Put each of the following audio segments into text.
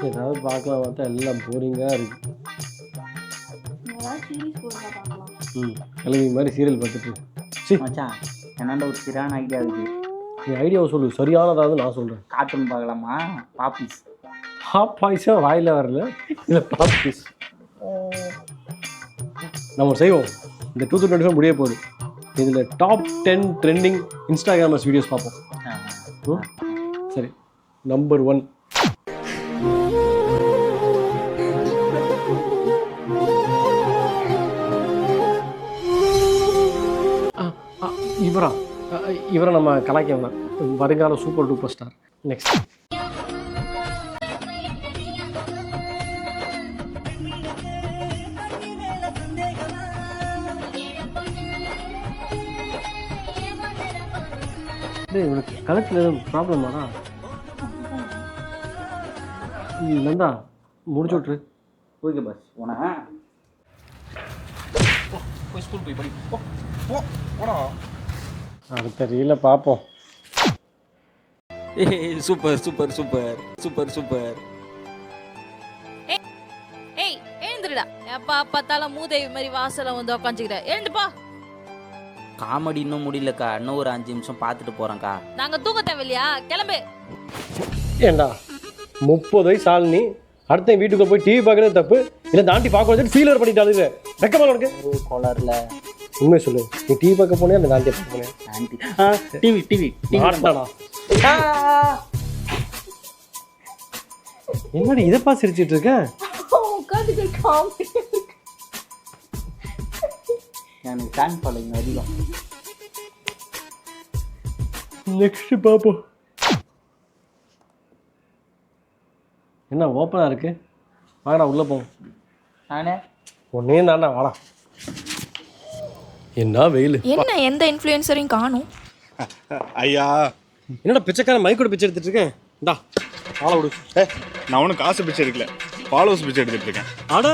ஏதாவது பார்க்கலாம் பார்த்தா எல்லாம் போரிங்காக இருக்கு. கிளவி மாதிரி சீரியல் பார்த்துட்டு. மச்சான் என்னண்ட ஒரு சிறான ஐடியா இருக்கு. நீ ஐடியாவை சொல்லு, சரியானதாவது நான் சொல்கிறேன். கார்ட்டூன் பார்க்கலாமா? பாப்பீஸ். பாய்ஸா வாயில் வரல, இல்லை பாப்பீஸ். நம்ம செய்வோம். இந்த 2024 முடிய போகுது. இதில் டாப் 10 ட்ரெண்டிங் இன்ஸ்டாகிராமர்ஸ் வீடியோஸ் பார்ப்போம். சரி, நம்பர் 1. இவரை நம்ம கலாய்க்க வேணாம். வருங்கால சூப்பர் டூப்பர் ஸ்டார். நெக்ஸ்ட். இவனுக்கு கழுத்தில் எதுவும் ப்ராப்ளமாடா? நந்தா முடிச்சு விட்ரு. Okay pass. ஸ்கூல் போய் படி. போடா. அடுத்த ரீல பார்ப்போம். Super super super super super. ஏய் எழுந்துடா. எப்பா பார்த்தாலும் மூதேவி மாதிரி வாசல்ல வந்து உட்காந்துக்கிற. எழுந்துப்பா. காமெடி இன்னும் முடியலக்கா, இன்னும் ஒரு 5 நிமிஷம் பார்த்துட்டு போறேன்க்கா. நாங்க தூங்க தேவையில்லையா? கிளம்பு. ஏண்டா 30 வயசு ஆள் நீ, அடுத்த வீட்டுக்குள்ள போய் டிவி பார்க்கறது தப்பு, இல்லை தாண்டி பார்க்க வச்சுட்டு ஃபீலர் பண்ணிட்டாளுங்க. வெக்கமா உனக்கு? கோளாறுல உண்மை சொல்லு, நீ டிவி பார்க்க போனே அந்த நாட்டியை பார்க்க போனேன். ஆண்டி டிவி டிவி மாட்டாடா. என்னடி இதைப்பா சிரிச்சிட்டு இருக்க? எனக்கு ஃபேன் ஃபாலோயிங் அதிகம். நெக்ஸ்ட் பாப்போம். என்ன ஓப்பனா இருக்கு? வாடா உள்ள போவோம். நானே ஒன்னே தாண்டா, வாடா. என்ன வெயில். என்ன எந்த இன்ஃப்ளூயன்சரையும் காணும். ஐயா என்னடா பிச்சைக்காரன் மைக்கோட பிச்சை எடுத்துட்டு இருக்கேன். இந்தா ஆளை விடு. நான் ஒன்றும் காசு பிச்சை எடுக்கல, ஃபாலோவர்ஸ் பிச்சை எடுத்துட்டு இருக்கேன். அட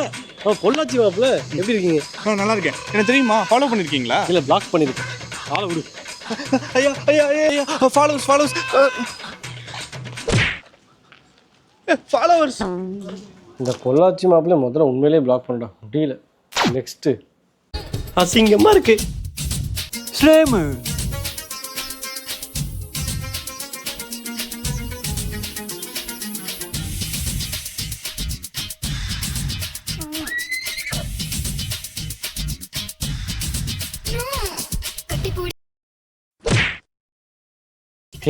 பொள்ளாச்சி வாப்புல எப்படி இருக்கீங்க? நல்லா இருக்கேன். எனக்கு தெரியுமா, ஃபாலோ பண்ணிருக்கீங்களா? இல்லை பிளாக் பண்ணிருக்கேன். ஆளை விடு. ஐயா ஐயா ஐயா ஃபாலோவர்ஸ் ஃபாலோவர்ஸ் ஃபாலோவர்ஸ். இந்த பொள்ளாச்சி மாப்பிள்ள முதல்ல உண்மையிலேயே பிளாக் பண்ணடா, முடியல. நெக்ஸ்ட். அசிங்கமா இருக்கு. ஸ்லேமு.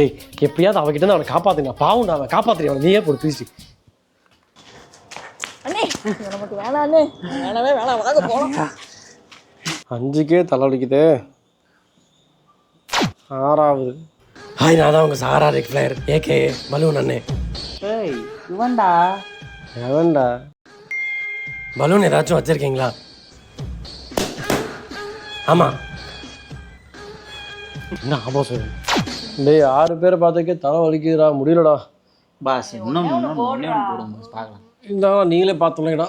ஏய் எப்படியாவது அவகிட்ட இருந்து அவனை காப்பாத்துங்க. பாவம் அவன் காப்பாத்துறீ, அவனை நீயே போடு பீசி. அண்ணே நமக்கு வேணாண்ணே, வேணவே வேணாம், வாங்க போலாம். 5க்கே தலைவலிக்குதே. 6வது. ஹாய், நான் தான் உங்க சாரா ரெக்ஃப்ளையர் ஏகே பலூன் அண்ணே. ஏய் இவன்டா. எவன்டா? பலூன் ஏதாச்சும் வச்சிருக்கீங்களா? ஆமா. என்ன ஆபோசம்? டேய் 6 பேரை பார்த்தக்கே தலை வலிக்குதுடா, முடியலடா. பாஸ் இன்னொன்று போடுங்க பாஸ், பார்க்கலாம். இருந்தாலும் நீங்களே பார்த்துங்களேடா.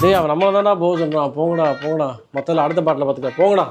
டேய் அவன் நம்மளை தான்டா போக சொல்கிறான். போங்கடா போங்கடா, மொத்தத்தில் அடுத்த பாட்டில் பார்த்துக்க போங்கடா.